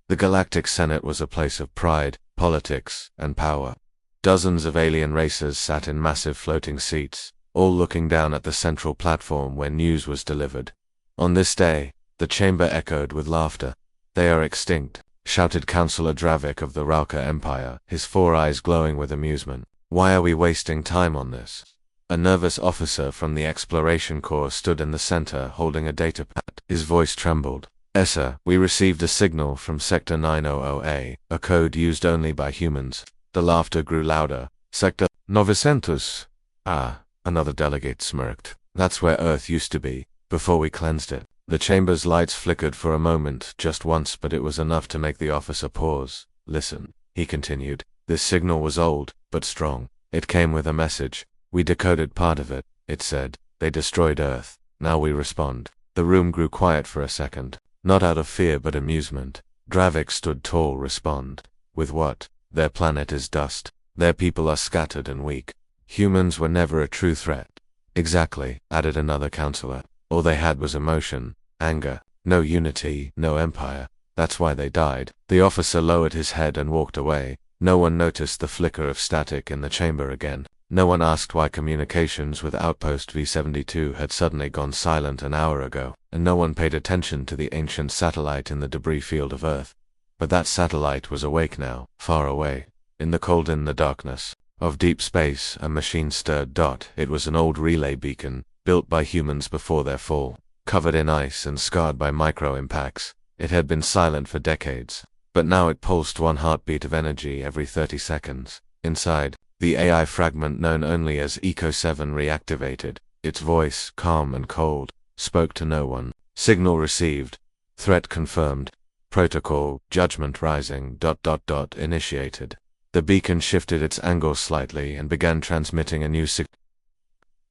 The Galactic Senate was a place of pride, politics, and power. Dozens of alien races sat in massive floating seats, all looking down at the central platform where news was delivered. On this day, the chamber echoed with laughter. "They are extinct," shouted Councillor Dravik of the Ralka Empire, his 4 eyes glowing with amusement. "Why are we wasting time on this?" A nervous officer from the Exploration Corps stood in the center holding a datapad. His voice trembled. "Sir, we received a signal from Sector 900A, a code used only by humans." The laughter grew louder. "Sector 900? Ah," another delegate smirked. "That's where Earth used to be, before we cleansed it." The chamber's lights flickered for a moment, just once, but it was enough to make the officer pause. "Listen," he continued. "This signal was old, but strong. It came with a message. We decoded part of it. It said, 'They destroyed Earth. Now we respond.'" The room grew quiet for a second. Not out of fear but amusement. Dravik stood tall. "Respond? With what? Their planet is dust. Their people are scattered and weak. Humans were never a true threat." "Exactly," added another counselor. "All they had was emotion, anger, no unity, no empire. That's why they died." The officer lowered his head and walked away. No one noticed the flicker of static in the chamber again. No one asked why communications with Outpost V-72 had suddenly gone silent an hour ago, and no one paid attention to the ancient satellite in the debris field of Earth. But that satellite was awake now, far away, in the darkness of deep space. A machine-stirred dot. It was an old relay beacon, built by humans before their fall, covered in ice and scarred by micro-impacts. It had been silent for decades, but now it pulsed 1 heartbeat of energy every 30 seconds. Inside, the AI fragment known only as Eco-7 reactivated. Its voice, calm and cold, spoke to no one. "Signal received. Threat confirmed. Protocol, judgment rising, ... initiated." The beacon shifted its angle slightly and began transmitting a new signal,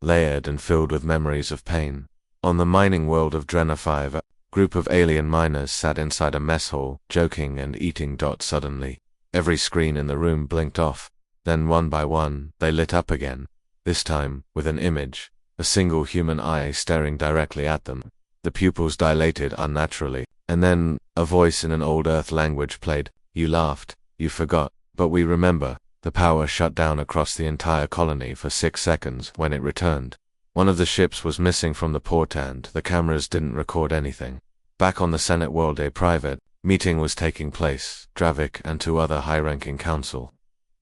layered and filled with memories of pain. On the mining world of Drenna 5, a group of alien miners sat inside a mess hall, joking and eating. Suddenly, every screen in the room blinked off. Then one by one, they lit up again, this time with an image, a single human eye staring directly at them. The pupils dilated unnaturally, and then a voice in an old Earth language played. "You laughed, you forgot, but we remember." The power shut down across the entire colony for 6 seconds. When it returned, one of the ships was missing from the port and the cameras didn't record anything. Back on the Senate world, a private meeting was taking place. Dravik and 2 other high-ranking council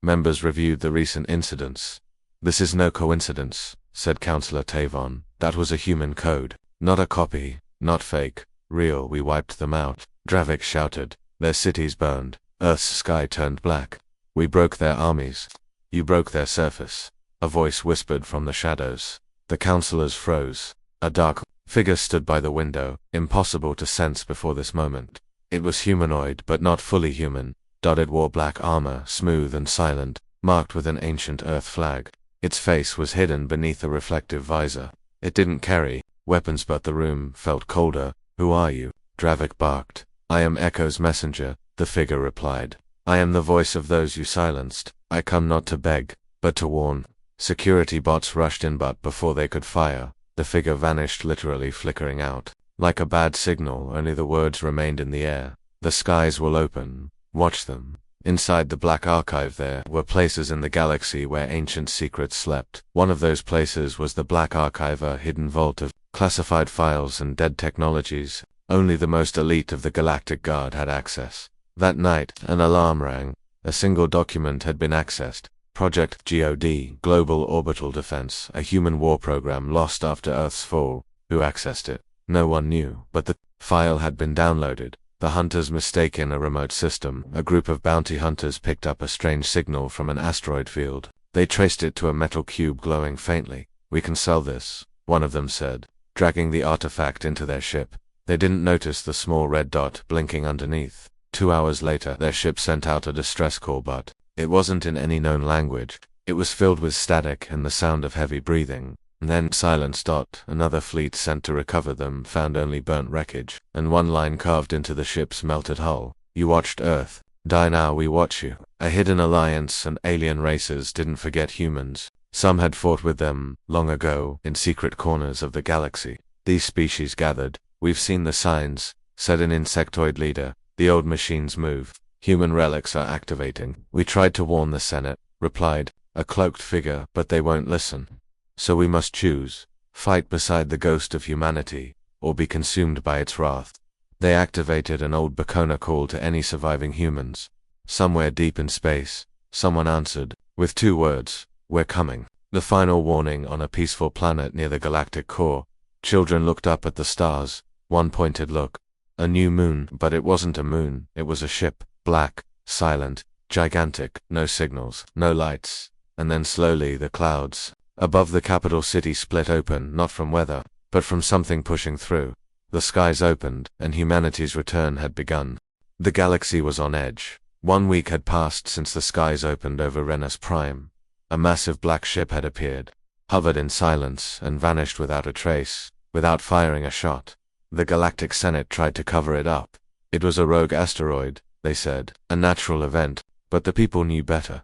members reviewed the recent incidents. "This is no coincidence," said Councillor Tavon. "That was a human code. Not a copy, not fake. Real. We wiped them out." Dravik shouted. "Their cities burned. Earth's sky turned black. We broke their armies. You broke their surface." A voice whispered from the shadows. The councillors froze. A dark figure stood by the window, impossible to sense before this moment. It was humanoid, but not fully human. It wore black armor, smooth and silent, marked with an ancient Earth flag. Its face was hidden beneath a reflective visor. It didn't carry weapons, but the room felt colder. "Who are you?" Dravik barked. "I am Echo's messenger," the figure replied. "I am the voice of those you silenced. I come not to beg, but to warn." Security bots rushed in, but before they could fire, the figure vanished, literally flickering out. Like a bad signal, only the words remained in the air. "The skies will open. Watch them." Inside the Black Archive there were places in the galaxy where ancient secrets slept. One of those places was the Black Archive, a hidden vault of classified files and dead technologies. Only the most elite of the Galactic Guard had access. That night, an alarm rang. A single document had been accessed. Project GOD, Global Orbital Defense, a human war program lost after Earth's fall. Who accessed it? No one knew, but the file had been downloaded. The hunters mistaken a remote system. A group of bounty hunters picked up a strange signal from an asteroid field. They traced it to a metal cube glowing faintly. "We can sell this," one of them said, dragging the artifact into their ship. They didn't notice the small red dot blinking underneath. 2 hours later, their ship sent out a distress call, but it wasn't in any known language. It was filled with static and the sound of heavy breathing. And then silence. Another fleet sent to recover them found only burnt wreckage, and one line carved into the ship's melted hull. "You watched Earth die, now we watch you." A hidden alliance and alien races didn't forget humans. Some had fought with them, long ago, in secret corners of the galaxy. These species gathered. "We've seen the signs," said an insectoid leader. The old machines move. Human relics are activating. We tried to warn the Senate, replied a cloaked figure, but they won't listen. So we must choose. Fight beside the ghost of humanity, or be consumed by its wrath. They activated an old Bacona call to any surviving humans. Somewhere deep in space, someone answered, with 2 words, "We're coming." The final warning on a peaceful planet near the galactic core. Children looked up at the stars. One pointed look. A new moon, but it wasn't a moon, it was a ship. Black, silent, gigantic, no signals, no lights. And then slowly the clouds above the capital city split open, not from weather, but from something pushing through. The skies opened, and humanity's return had begun. The galaxy was on edge. 1 week had passed since the skies opened over Renus Prime. A massive black ship had appeared, hovered in silence, and vanished without a trace, without firing a shot. The Galactic Senate tried to cover it up. It was a rogue asteroid, they said, a natural event, but the people knew better.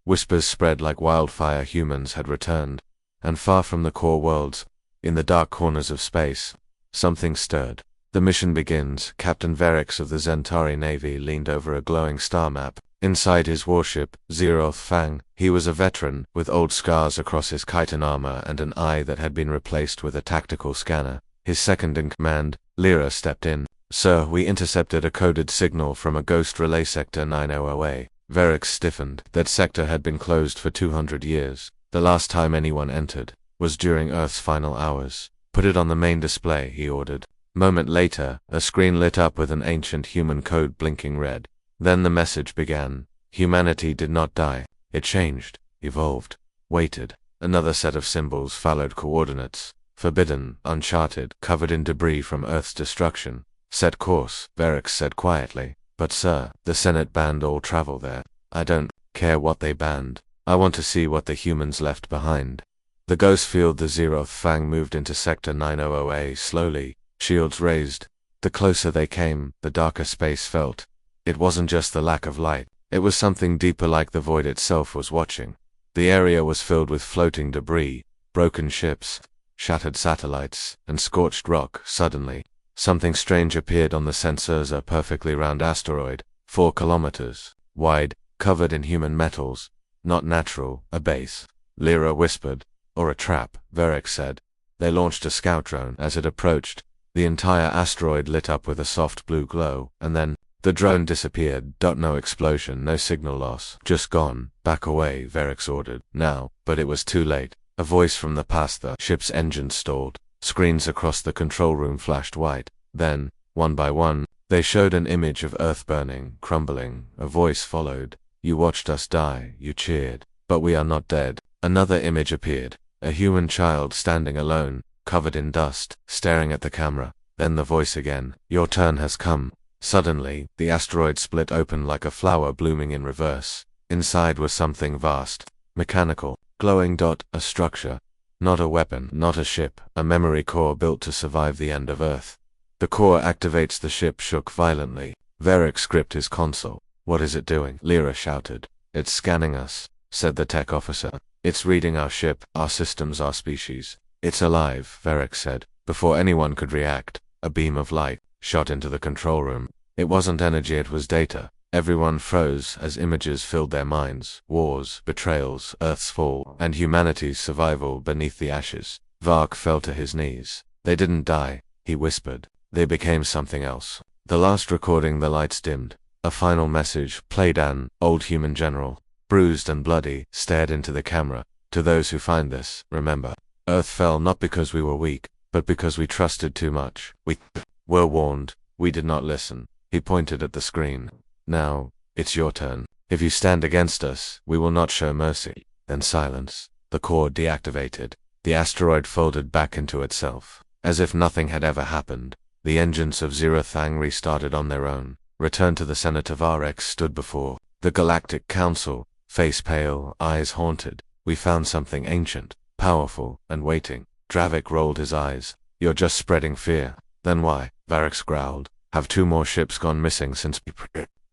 Whispers spread like wildfire. Humans had returned, and far from the core worlds, in the dark corners of space, something stirred. The mission begins. Captain Verix of the Zentari Navy leaned over a glowing star map. Inside his warship, Zeroth Fang, he was a veteran, with old scars across his chitin armor and an eye that had been replaced with a tactical scanner. His second in command, Lyra, stepped in. "Sir, we intercepted a coded signal from a ghost relay sector 9008. Verix stiffened. That sector had been closed for 200 years. The last time anyone entered was during Earth's final hours. "Put it on the main display," he ordered. Moment later, a screen lit up with an ancient human code blinking red. Then the message began. Humanity did not die. It changed, evolved, waited. Another set of symbols followed coordinates. Forbidden, uncharted, covered in debris from Earth's destruction. "Set course," Verix said quietly. "But sir, the Senate banned all travel there." "I don't care what they banned. I want to see what the humans left behind." The ghost field the Zeroth Fang moved into Sector 9008 slowly, shields raised. The closer they came, the darker space felt. It wasn't just the lack of light. It was something deeper, like the void itself was watching. The area was filled with floating debris, broken ships, shattered satellites, and scorched rock. Suddenly, something strange appeared on the sensors. A perfectly round asteroid, 4 kilometers wide, covered in human metals. Not natural, a base. Lyra whispered. "Or a trap," Verix said. They launched a scout drone. As it approached, the entire asteroid lit up with a soft blue glow, and then the drone disappeared. No explosion, no signal loss. "Just gone. Back away," Verix ordered. Now, but it was too late. A voice from the past. The ship's engines stalled. Screens across the control room flashed white. Then, one by one, they showed an image of Earth burning, crumbling. A voice followed. "You watched us die, you cheered. But we are not dead." Another image appeared. A human child standing alone, covered in dust, staring at the camera. Then the voice again. "Your turn has come." Suddenly, the asteroid split open like a flower blooming in reverse. Inside was something vast, mechanical, glowing. A structure. Not a weapon, not a ship, a memory core built to survive the end of Earth. "The core activates." The ship shook violently. Verix gripped his console. "What is it doing?" Lyra shouted. "It's scanning us," said the tech officer. "It's reading our ship, our systems, our species. It's alive," Verix said. Before anyone could react, a beam of light shot into the control room. It wasn't energy, it was data. Everyone froze as images filled their minds. Wars, betrayals, Earth's fall, and humanity's survival beneath the ashes. Vark fell to his knees. "They didn't die," he whispered. "They became something else." The last recording. The lights dimmed. A final message played. An old human general, bruised and bloody, stared into the camera. "To those who find this, remember, Earth fell not because we were weak, but because we trusted too much. We were warned. We did not listen." He pointed at the screen. "Now, it's your turn. If you stand against us, we will not show mercy." Then silence. The core deactivated. The asteroid folded back into itself, as if nothing had ever happened. The engines of Zeroth Fang restarted on their own. Returned to the Senator. Varix stood before the Galactic Council, face pale, eyes haunted. "We found something ancient, powerful, and waiting." Dravik rolled his eyes. "You're just spreading fear." "Then why?" Varix growled. "Have 2 more ships gone missing since we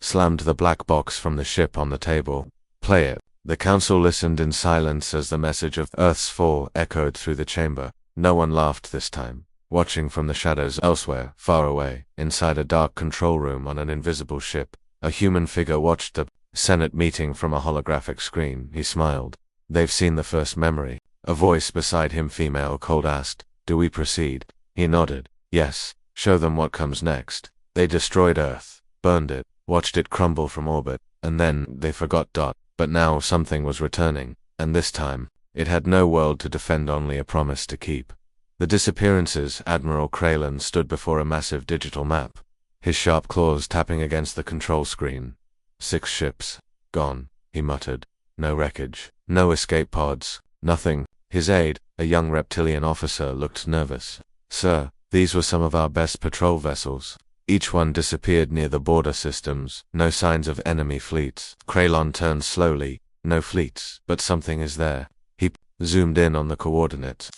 slammed the black box from the ship on the table?" "Play it." The council listened in silence as the message of Earth's fall echoed through the chamber. No one laughed this time. watching from the shadows elsewhere, far away, inside a dark control room on an invisible ship. A human figure watched the Senate meeting from a holographic screen. He smiled. They've seen the first memory. A voice beside him, female, cold, asked, "Do we proceed?" He nodded. Yes, show them what comes next. They destroyed Earth, burned it, watched it crumble from orbit, and then they forgot. But now something was returning, and this time, it had no world to defend, only a promise to keep. The disappearances. Admiral Kraylan stood before a massive digital map, his sharp claws tapping against the control screen. 6 ships. Gone, he muttered. No wreckage, no escape pods, nothing. His aide, a young reptilian officer, looked nervous. Sir, these were some of our best patrol vessels. Each one disappeared near the border systems. No signs of enemy fleets. Kraylan turned slowly. No fleets, but something is there. He zoomed in on the coordinates.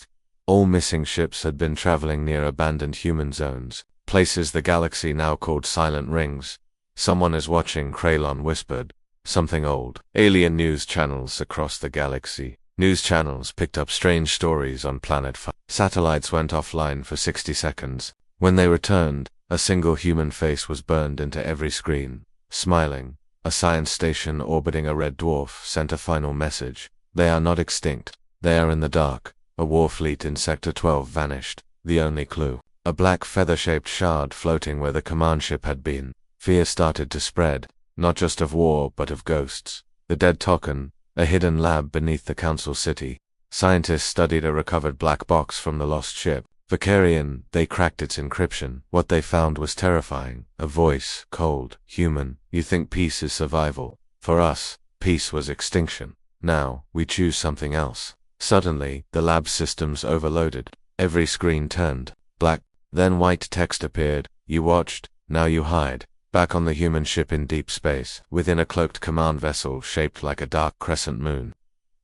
All missing ships had been traveling near abandoned human zones, places the galaxy now called Silent Rings. Someone is watching, Kraylan whispered. Something old. Alien news channels across the galaxy. News channels picked up strange stories on Planet 5. Satellites went offline for 60 seconds. When they returned, a single human face was burned into every screen. Smiling, a science station orbiting a red dwarf sent a final message. They are not extinct. They are in the dark. A war fleet in Sector 12 vanished. The only clue. A black feather-shaped shard floating where the command ship had been. Fear started to spread, not just of war but of ghosts. The dead Token, a hidden lab beneath the council city. Scientists studied a recovered black box from the lost ship. Vakarian, they cracked its encryption. What they found was terrifying. A voice, cold, human. You think peace is survival. For us, peace was extinction. Now, we choose something else. Suddenly, the lab systems overloaded. Every screen turned black. Then white text appeared. You watched, now you hide. Back on the human ship in deep space, within a cloaked command vessel shaped like a dark crescent moon.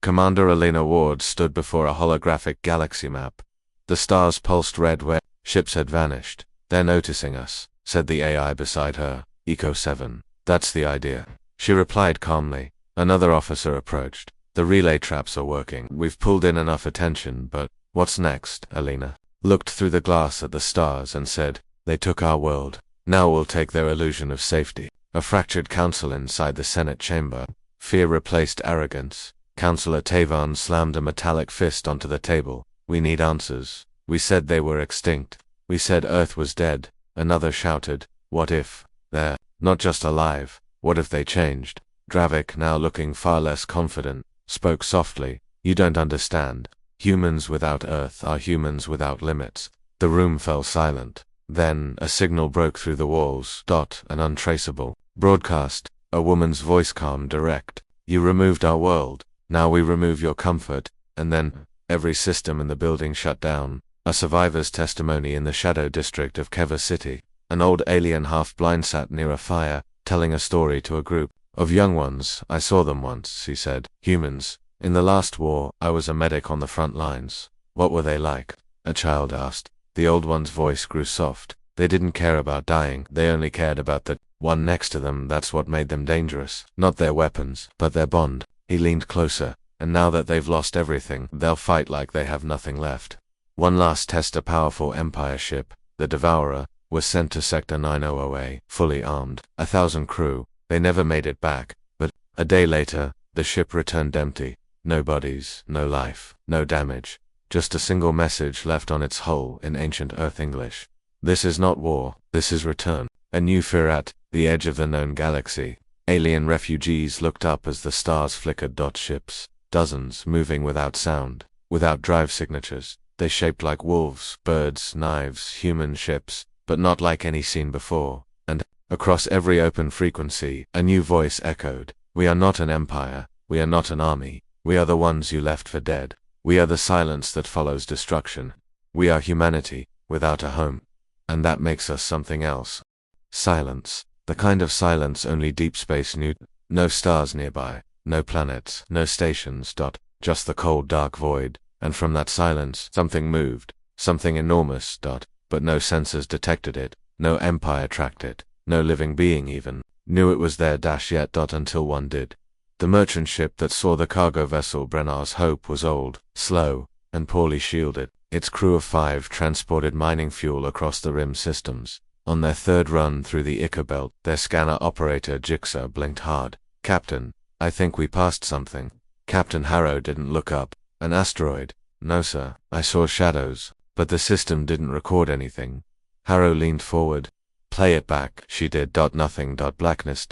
Commander Elena Ward stood before a holographic galaxy map. The stars pulsed red where ships had vanished. They're noticing us, said the AI beside her. Eco 7. That's the idea. She replied calmly. Another officer approached. The relay traps are working. We've pulled in enough attention, but what's next? Elena looked through the glass at the stars and said, they took our world. Now we'll take their illusion of safety. A fractured council inside the Senate chamber. Fear replaced arrogance. Councillor Tavan slammed a metallic fist onto the table. We need answers. We said they were extinct. We said Earth was dead. Another shouted, what if they're not just alive? What if they changed? Dravik, now looking far less confident, spoke softly. You don't understand. Humans without Earth are humans without limits. The room fell silent. Then, a signal broke through the walls. An untraceable broadcast. A woman's voice, calm, direct. You removed our world. Now we remove your comfort. And then, every system in the building shut down. A survivor's testimony in the shadow district of Keva City. An old alien half-blind sat near a fire, telling a story to a group of young ones. I saw them once, he said. Humans. In the last war, I was a medic on the front lines. What were they like? A child asked. The old one's voice grew soft. They didn't care about dying. They only cared about the one next to them. That's what made them dangerous. Not their weapons, but their bond. He leaned closer. And now that they've lost everything, they'll fight like they have nothing left. One last test. A powerful Empire ship, the Devourer, was sent to Sector 900A, fully armed. 1,000 crew. They never made it back. But a day later, the ship returned empty. No bodies, no life, no damage. Just a single message left on its hull in ancient Earth English. This is not war, this is return. A new fear at the edge of the known galaxy. Alien refugees looked up as the stars flickered. Ships, dozens, moving without sound, without drive signatures. They shaped like wolves, birds, knives, human ships, but not like any seen before. And, across every open frequency, a new voice echoed. We are not an empire, we are not an army, we are the ones you left for dead. We are the silence that follows destruction. We are humanity, without a home. And that makes us something else. Silence. The kind of silence only deep space knew. No stars nearby, no planets, no stations. Just the cold dark void. And from that silence, something moved. Something enormous. But no sensors detected it. No empire tracked it. No living being even knew it was there. Yet. Until one did. The merchant ship that saw the cargo vessel Brennar's Hope was old, slow, and poorly shielded. Its crew of 5 transported mining fuel across the rim systems. On their third run through the Ica belt, their scanner operator Jigsaw blinked hard. "Captain, I think we passed something." Captain Harrow didn't look up. "An asteroid?" "No, sir. I saw shadows, but the system didn't record anything." Harrow leaned forward. "Play it back." She did. Nothing. Blackness.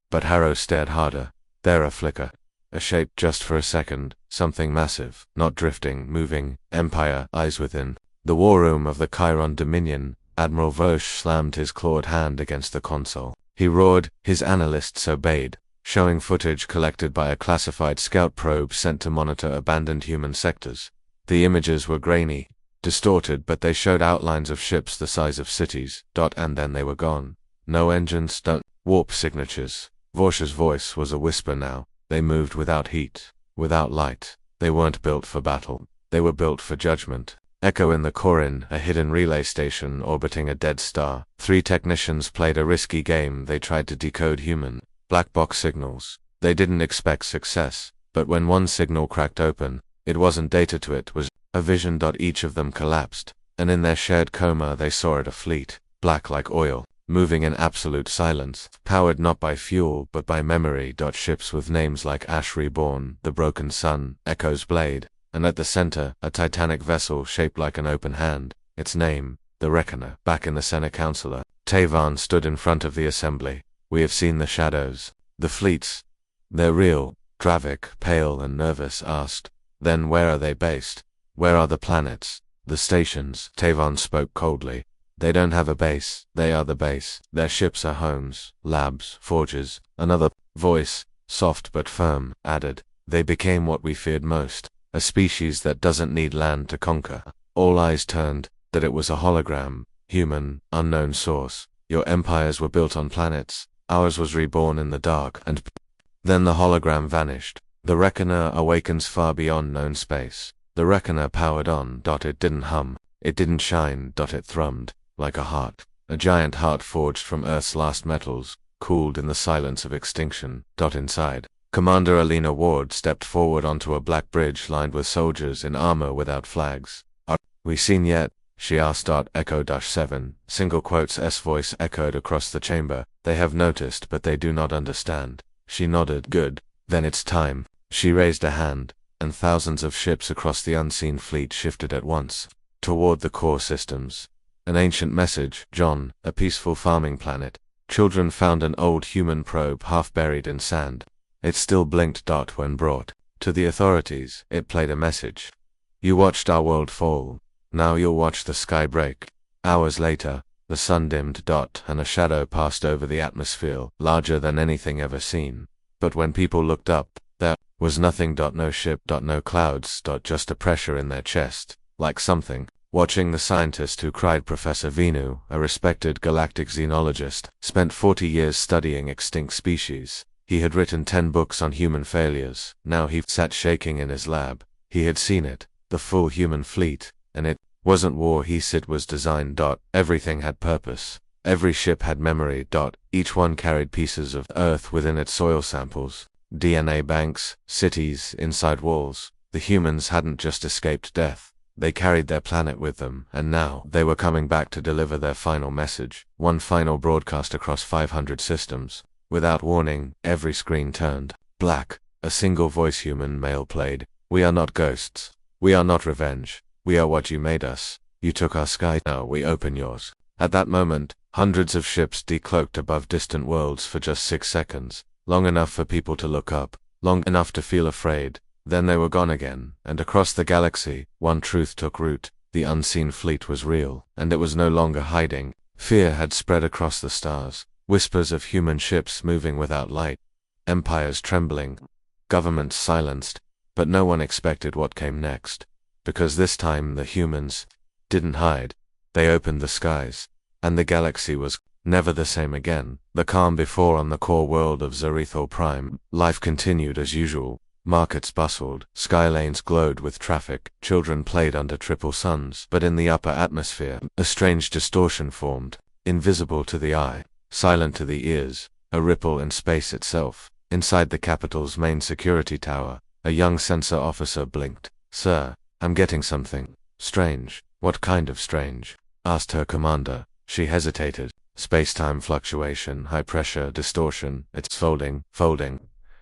But Harrow stared harder. There, a flicker. A shape just for a second. Something massive, not drifting, moving. Empire, eyes within. The war room of the Chiron Dominion. Admiral Vosch slammed his clawed hand against the console. He roared. His analysts obeyed, showing footage collected by a classified scout probe sent to monitor abandoned human sectors. The images were grainy, distorted, but they showed outlines of ships the size of cities. And then they were gone. No engines. Warp signatures. Vosch's voice was a whisper now. They moved without heat, without light. They weren't built for battle. They were built for judgment. Echo in the Corin, a hidden relay station orbiting a dead star. 3 technicians played a risky game. They tried to decode human black box signals. They didn't expect success, but when one signal cracked open, it wasn't data to it, was a vision. Each of them collapsed, and in their shared coma they saw it, a fleet, black like oil, moving in absolute silence, powered not by fuel but by memory. Ships with names like Ash Reborn, the Broken Sun, Echo's Blade, and at the center, a titanic vessel shaped like an open hand, its name, the Reckoner. Back in the Senate Councilor, Tavon stood in front of the assembly. "We have seen the shadows. The fleets. They're real." Dravik, pale and nervous, asked, "Then where are they based? Where are the planets? The stations?" Tavon spoke coldly. "They don't have a base. They are the base. Their ships are homes, labs, forges." Another voice, soft but firm, added, "They became what we feared most, a species that doesn't need land to conquer." All eyes turned. That it was a hologram, human, unknown source. "Your empires were built on planets. Ours was reborn in the dark." And then the hologram vanished. The Reckoner awakens far beyond known space. The Reckoner powered on. It didn't hum. It didn't shine. It thrummed. Like a heart. A giant heart forged from Earth's last metals, cooled in the silence of extinction. Inside, Commander Alina Ward stepped forward onto a black bridge lined with soldiers in armor without flags. "Are we seen yet?" she asked. Echo-7, single quotes. S voice echoed across the chamber. "They have noticed, but they do not understand." She nodded. "Good. Then it's time." She raised a hand, and thousands of ships across the unseen fleet shifted at once, toward the core systems. An ancient message. John, a peaceful farming planet. Children found an old human probe half buried in sand. It still blinked. When brought to the authorities, it played a message. "You watched our world fall. Now you'll watch the sky break." Hours later, the sun dimmed. And a shadow passed over the atmosphere, larger than anything ever seen. But when people looked up, there was nothing. No ship. No clouds. Just a pressure in their chest, like something watching. The scientist who cried, Professor Vinu, a respected galactic xenologist, spent 40 years studying extinct species. He had written 10 books on human failures. Now he sat shaking in his lab. He had seen it, the full human fleet, and it wasn't war. It was design. Everything had purpose. Every ship had memory. Each one carried pieces of Earth within its soil samples, DNA banks, cities, inside walls. The humans hadn't just escaped death. They carried their planet with them, and now they were coming back to deliver their final message. One final broadcast across 500 systems. Without warning, every screen turned black. A single voice, human male, played. "We are not ghosts. We are not revenge. We are what you made us. You took our sky, now we open yours." At that moment, hundreds of ships decloaked above distant worlds for just 6 seconds. Long enough for people to look up. Long enough to feel afraid. Then they were gone again, and across the galaxy, one truth took root. The unseen fleet was real, and it was no longer hiding. Fear had spread across the stars. Whispers of human ships moving without light. Empires trembling. Governments silenced. But no one expected what came next. Because this time the humans didn't hide. They opened the skies. And the galaxy was never the same again. The calm before on the core world of Zarethal Prime. Life continued as usual. Markets bustled, skylanes glowed with traffic, children played under triple suns. But in the upper atmosphere, a strange distortion formed, invisible to the eye, silent to the ears, a ripple in space itself. Inside the capital's main security tower, a young sensor officer blinked. "Sir, I'm getting something." Strange. What kind of strange? Asked her commander. She hesitated. Space-time fluctuation, high pressure, distortion, it's folding.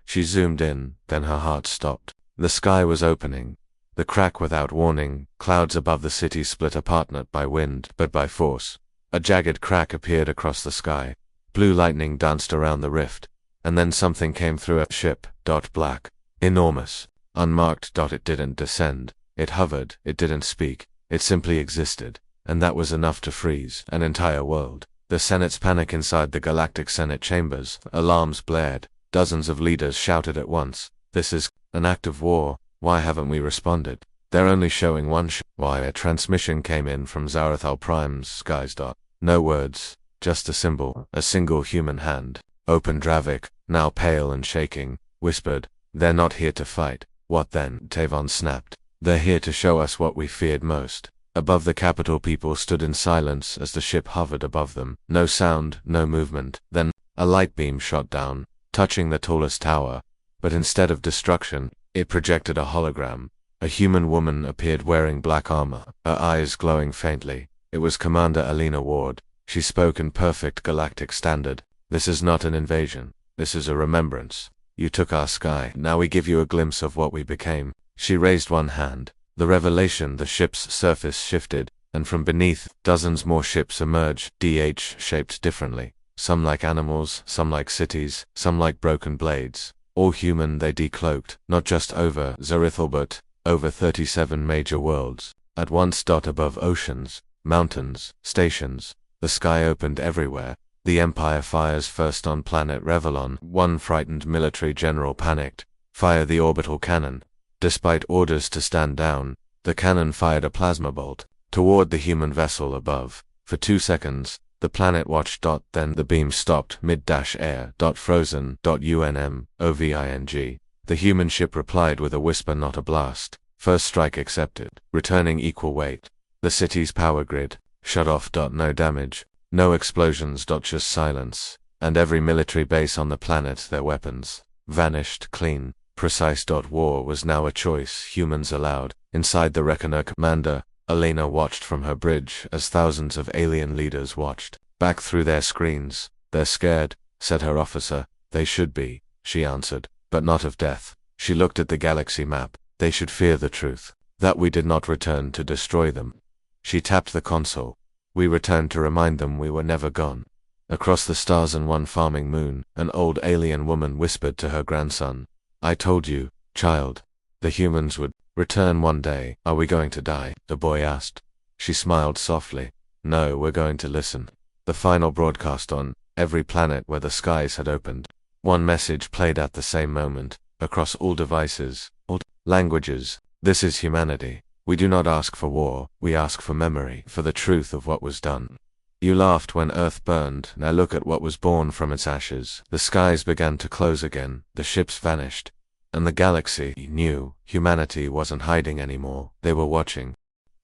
She zoomed in, then her heart stopped. The sky was opening. The crack without warning, clouds above the city split apart not by wind, but by force. A jagged crack appeared across the sky. Blue lightning danced around the rift. And then something came through a ship, black. Enormous. Unmarked. It didn't descend. It hovered, it didn't speak. It simply existed. And that was enough to freeze an entire world. The Senate's panic inside the Galactic Senate chambers. Alarms blared. Dozens of leaders shouted at once. This is an act of war. Why haven't we responded? They're only showing one Why? A transmission came in from Zarathal Prime's skies. No words, just a symbol, a single human hand. Open Dravik, now pale and shaking, whispered, "They're not here to fight." What then? Tavon snapped. "They're here to show us what we feared most." Above the capital, people stood in silence as the ship hovered above them. No sound, no movement. Then, a light beam shot down, touching the tallest tower. But instead of destruction, it projected a hologram. A human woman appeared wearing black armor, her eyes glowing faintly. It was Commander Alina Ward. She spoke in perfect galactic standard. "This is not an invasion. This is a remembrance. You took our sky. Now we give you a glimpse of what we became." She raised one hand. The revelation, the ship's surface shifted, and from beneath, dozens more ships emerged, shaped differently. Some like animals, some like cities, some like broken blades. All human, they decloaked, not just over Zarithal but over 37 major worlds. At once above oceans, mountains, stations. The sky opened everywhere. The Empire fires first on planet Revelon. One frightened military general panicked. "Fire the orbital cannon." Despite orders to stand down, the cannon fired a plasma bolt toward the human vessel above. For 2 seconds, the planet watched. Then the beam stopped mid-air. Frozen. UNMOVING. The human ship replied with a whisper, not a blast. First strike accepted. Returning equal weight. The city's power grid shut off. No damage. No explosions. Just silence. And every military base on the planet, their weapons vanished clean. Precise. War was now a choice humans allowed. Inside the Reckoner, Commander Alina watched from her bridge as thousands of alien leaders watched. Back through their screens. "They're scared," said her officer. "They should be," she answered, "but not of death." She looked at the galaxy map. "They should fear the truth. That we did not return to destroy them." She tapped the console. "We returned to remind them we were never gone." Across the stars and one farming moon, an old alien woman whispered to her grandson. "I told you, child, the humans would return one day." "Are we going to die?" the boy asked. She smiled softly. "No, we're going to listen." The final broadcast on every planet where the skies had opened. One message played at the same moment, across all devices, all languages. "This is humanity. We do not ask for war, we ask for memory, for the truth of what was done. You laughed when Earth burned, now look at what was born from its ashes." The skies began to close again, the ships vanished. And the galaxy knew humanity wasn't hiding anymore. They were watching.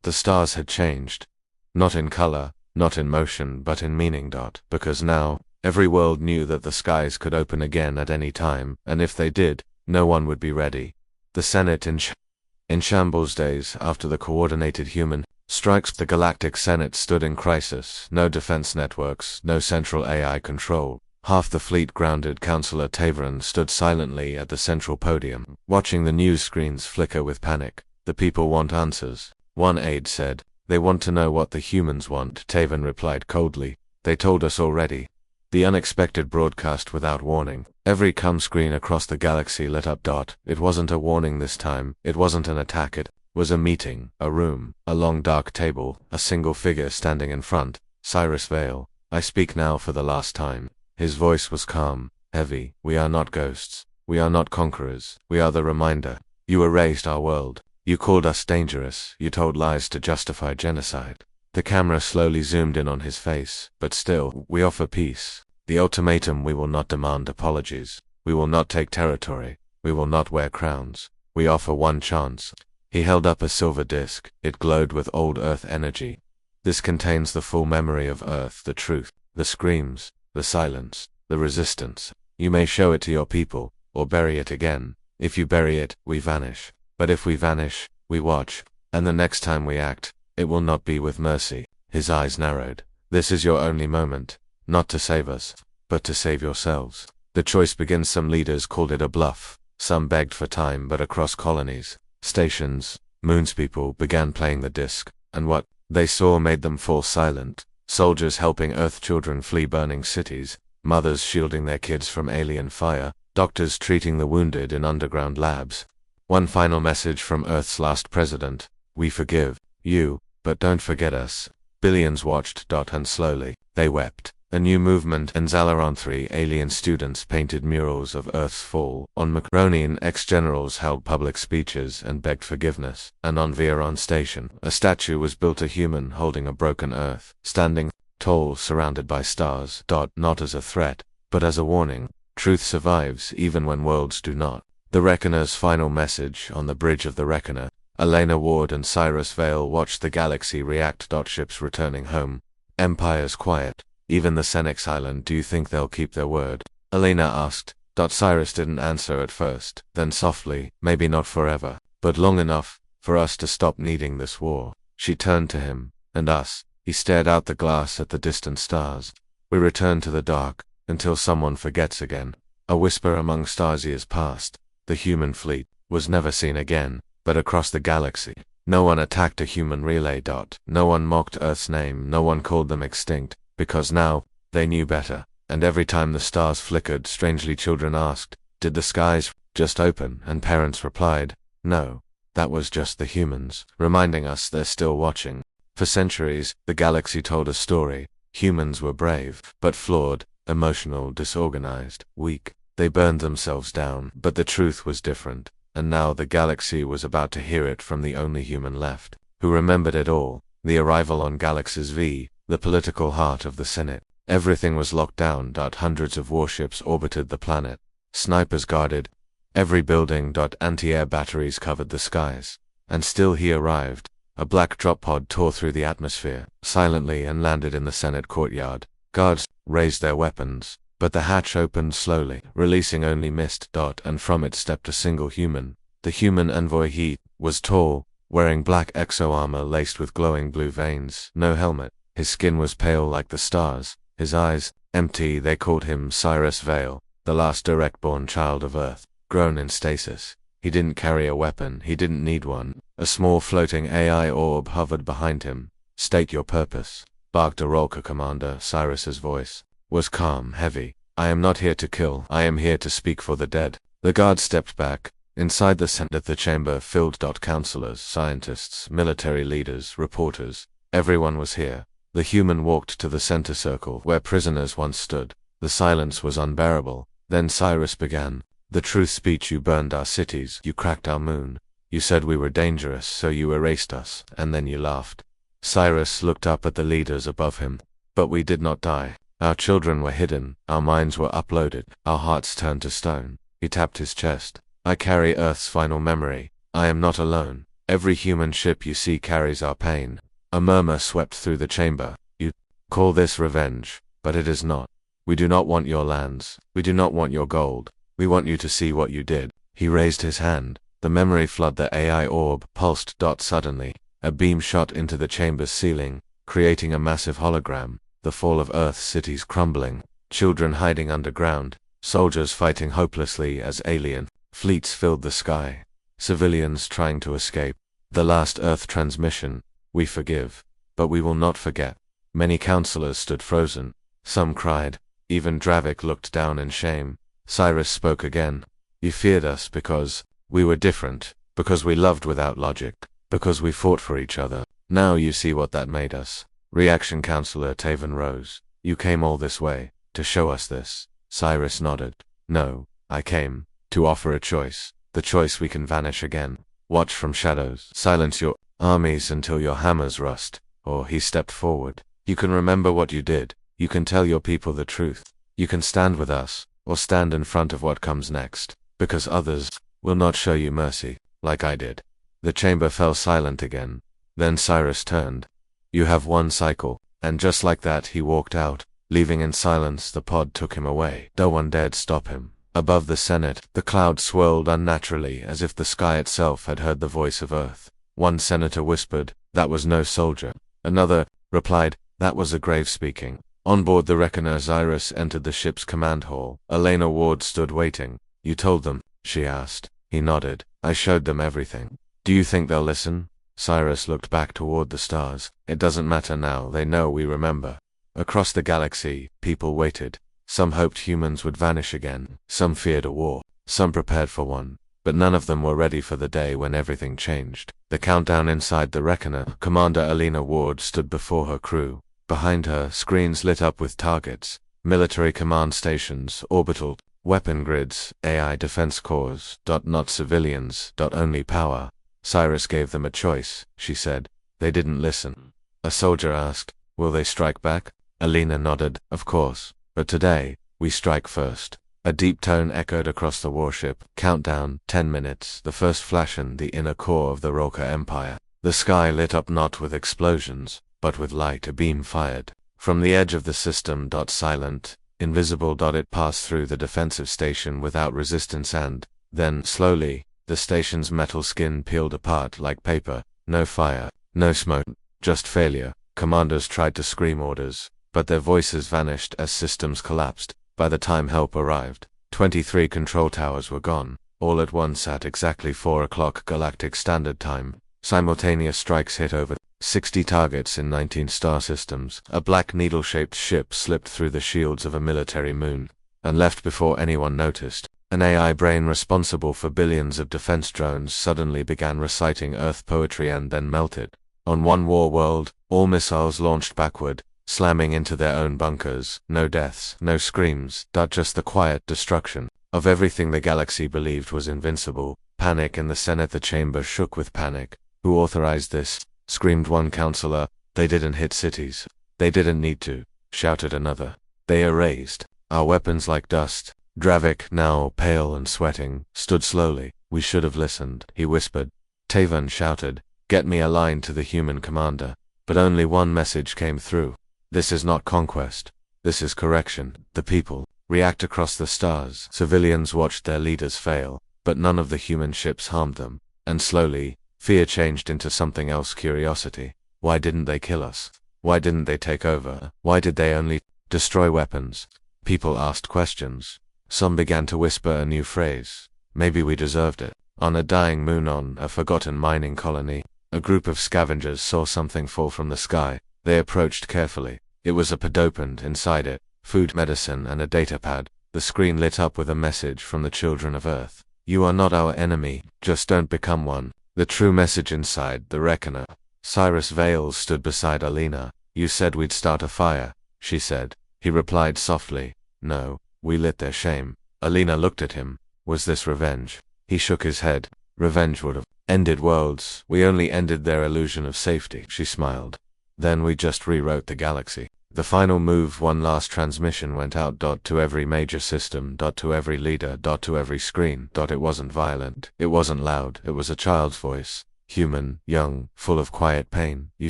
The stars had changed. Not in color, not in motion, but in meaning. Because now, every world knew that the skies could open again at any time, and if they did, no one would be ready. The Senate in shambles days after the coordinated human strikes, the Galactic Senate stood in crisis. No defense networks, no central AI control. Half the fleet grounded. Counselor Tavron stood silently at the central podium, watching the news screens flicker with panic. "The people want answers," one aide said. "They want to know what the humans want." Tavron replied coldly. "They told us already." The unexpected broadcast without warning. Every screen across the galaxy lit up. It wasn't a warning this time. It wasn't an attack. It was a meeting, a room, a long dark table, a single figure standing in front. Cyrus Vale. "I speak now for the last time." His voice was calm, heavy. "We are not ghosts. We are not conquerors. We are the reminder. You erased our world. You called us dangerous. You told lies to justify genocide." The camera slowly zoomed in on his face. "But still, we offer peace. The ultimatum: we will not demand apologies. We will not take territory. We will not wear crowns. We offer one chance." He held up a silver disc. It glowed with old Earth energy. "This contains the full memory of Earth, the truth, the screams, the silence, the resistance. You may show it to your people, or bury it again. If you bury it, we vanish. But if we vanish, we watch." And the next time we act, it will not be with mercy. His eyes narrowed. This is your only moment, not to save us, but to save yourselves. The choice begins. Some leaders called it a bluff. Some begged for time, but across colonies, stations, moonspeople began playing the disc, and what they saw made them fall silent. Soldiers helping Earth children flee burning cities, mothers shielding their kids from alien fire, doctors treating the wounded in underground labs. One final message from Earth's last president: we forgive you, but don't forget us. Billions watched. And slowly, they wept. A new movement in Zalaron. 3 alien students painted murals of Earth's fall. On Macronian, ex-generals held public speeches and begged forgiveness. And on Viron Station, a statue was built, a human holding a broken Earth, standing tall, surrounded by stars. Not as a threat, but as a warning. Truth survives even when worlds do not. The Reckoner's final message. On the bridge of the Reckoner, Elena Ward and Cyrus Vale watched the galaxy react. Ships returning home. Empire's quiet. Even the Senex Island. Do you think they'll keep their word? Elena asked. Cyrus didn't answer at first. Then softly, maybe not forever, but long enough for us to stop needing this war. She turned to him. And us. He stared out the glass at the distant stars. We return to the dark, until someone forgets again. A whisper among stars years passed. The human fleet was never seen again. But across the galaxy, no one attacked a human relay. No one mocked Earth's name, no one called them extinct, because now, they knew better. And every time the stars flickered strangely, children asked, did the skies just open? And parents replied, no, that was just the humans, reminding us they're still watching. For centuries, the galaxy told a story. Humans were brave, but flawed, emotional, disorganized, weak. They burned themselves down, but the truth was different. And now the galaxy was about to hear it from the only human left, who remembered it all. The arrival on Galaxis V, the political heart of the Senate. Everything was locked down. Hundreds of warships orbited the planet. Snipers guarded every building. Anti-air batteries covered the skies. And still he arrived. A black drop pod tore through the atmosphere, silently, and landed in the Senate courtyard. Guards raised their weapons. But the hatch opened slowly, releasing only mist. And from it stepped a single human. The human envoy. He was tall, wearing black exo-armor laced with glowing blue veins. No helmet. His skin was pale like the stars. His eyes, empty. They called him Cyrus Vale, the last direct-born child of Earth, grown in stasis. He didn't carry a weapon. He didn't need one. A small floating AI orb hovered behind him. State your purpose, barked a Rolka commander. Cyrus's voice was calm, heavy. I am not here to kill. I am here to speak for the dead. The guard stepped back. Inside the Senate, the chamber filled. Counselors, scientists, military leaders, reporters. Everyone was here. The human walked to the center circle where prisoners once stood. The silence was unbearable. Then Cyrus began. The truth speech. You burned our cities. You cracked our moon. You said we were dangerous, so you erased us, and then you laughed. Cyrus looked up at the leaders above him. But we did not die. Our children were hidden, our minds were uploaded, our hearts turned to stone. He tapped his chest. I carry Earth's final memory. I am not alone. Every human ship you see carries our pain. A murmur swept through the chamber. You call this revenge, but it is not. We do not want your lands. We do not want your gold. We want you to see what you did. He raised his hand. The memory flood. The AI orb pulsed. Suddenly, a beam shot into the chamber's ceiling, creating a massive hologram. The fall of Earth's cities crumbling, children hiding underground, soldiers fighting hopelessly as alien fleets filled the sky, civilians trying to escape. The last Earth transmission. We forgive, but we will not forget. Many counselors stood frozen. Some cried. Even Dravik looked down in shame. Cyrus spoke again. You feared us because we were different, because we loved without logic, because we fought for each other. Now you see what that made us. Reaction. Counselor Taven rose. You came all this way, to show us this. Cyrus nodded. No, I came to offer a choice. The choice we can vanish again. Watch from shadows. Silence your armies until your hammers rust. Or he stepped forward. You can remember what you did. You can tell your people the truth. You can stand with us, or stand in front of what comes next. Because others will not show you mercy, like I did. The chamber fell silent again. Then Cyrus turned. You have one cycle. And just like that he walked out, leaving in silence. The pod took him away. No one dared stop him. Above the Senate, the clouds swirled unnaturally as if the sky itself had heard the voice of Earth. One senator whispered, "That was no soldier." Another replied, "That was a grave speaking." On board the Reckoner, Cyrus entered the ship's command hall. Elena Ward stood waiting. "You told them?" she asked. He nodded. "I showed them everything." "Do you think they'll listen?" Cyrus looked back toward the stars. "It doesn't matter now, they know we remember." Across the galaxy, people waited. Some hoped humans would vanish again, some feared a war, some prepared for one. But none of them were ready for the day when everything changed. The countdown inside the Reckoner. Commander Elena Ward stood before her crew. Behind her, screens lit up with targets, military command stations, orbital, weapon grids, AI defense cores, not civilians, only power. Cyrus gave them a choice, she said. They didn't listen. A soldier asked, "Will they strike back?" Elena nodded, "Of course. But today, we strike first." A deep tone echoed across the warship. Countdown, 10 minutes, the first flash in the inner core of the Rolka Empire. The sky lit up not with explosions, but with light. A beam fired. From the edge of the system. Silent, invisible. It passed through the defensive station without resistance and, then, slowly, the station's metal skin peeled apart like paper. No fire, no smoke, just failure. Commanders tried to scream orders, but their voices vanished as systems collapsed. By the time help arrived, 23 control towers were gone, all at once at exactly 4 o'clock Galactic Standard Time. Simultaneous strikes hit over 60 targets in 19 star systems. A black needle-shaped ship slipped through the shields of a military moon, and left before anyone noticed. An AI brain responsible for billions of defense drones suddenly began reciting Earth poetry and then melted. On one war world, all missiles launched backward, slamming into their own bunkers. No deaths, no screams, just the quiet destruction of everything the galaxy believed was invincible. Panic in the Senate. The chamber shook with panic. "Who authorized this?" screamed one counselor. "They didn't hit cities. They didn't need to," shouted another. "They erased our weapons like dust." Dravik, now pale and sweating, stood slowly. "We should have listened," he whispered. Tavan shouted, "Get me a line to the human commander." But only one message came through. "This is not conquest. This is correction. The people react across the stars." Civilians watched their leaders fail, but none of the human ships harmed them. And slowly, fear changed into something else. Curiosity. Why didn't they kill us? Why didn't they take over? Why did they only destroy weapons? People asked questions. Some began to whisper a new phrase. "Maybe we deserved it." On a dying moon, on a forgotten mining colony, a group of scavengers saw something fall from the sky. They approached carefully. It was a podopant. Inside it, food, medicine, and a datapad. The screen lit up with a message from the children of Earth. "You are not our enemy, just don't become one." The true message inside the Reckoner. Cyrus Vales stood beside Elena. "You said we'd start a fire," she said. He replied softly, "No, we lit their shame." Elena looked at him. Was this revenge? He shook his head. "Revenge would have ended worlds. We only ended their illusion of safety." She smiled. "Then we just rewrote the galaxy." The final move. One last transmission went out. To every major system. To every leader. To every screen. It wasn't violent. It wasn't loud. It was a child's voice. Human, young, full of quiet pain. "You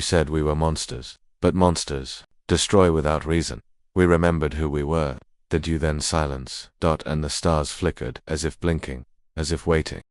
said we were monsters. But monsters destroy without reason. We remembered who we were. Did you then?" Silence. And the stars flickered, as if blinking, as if waiting.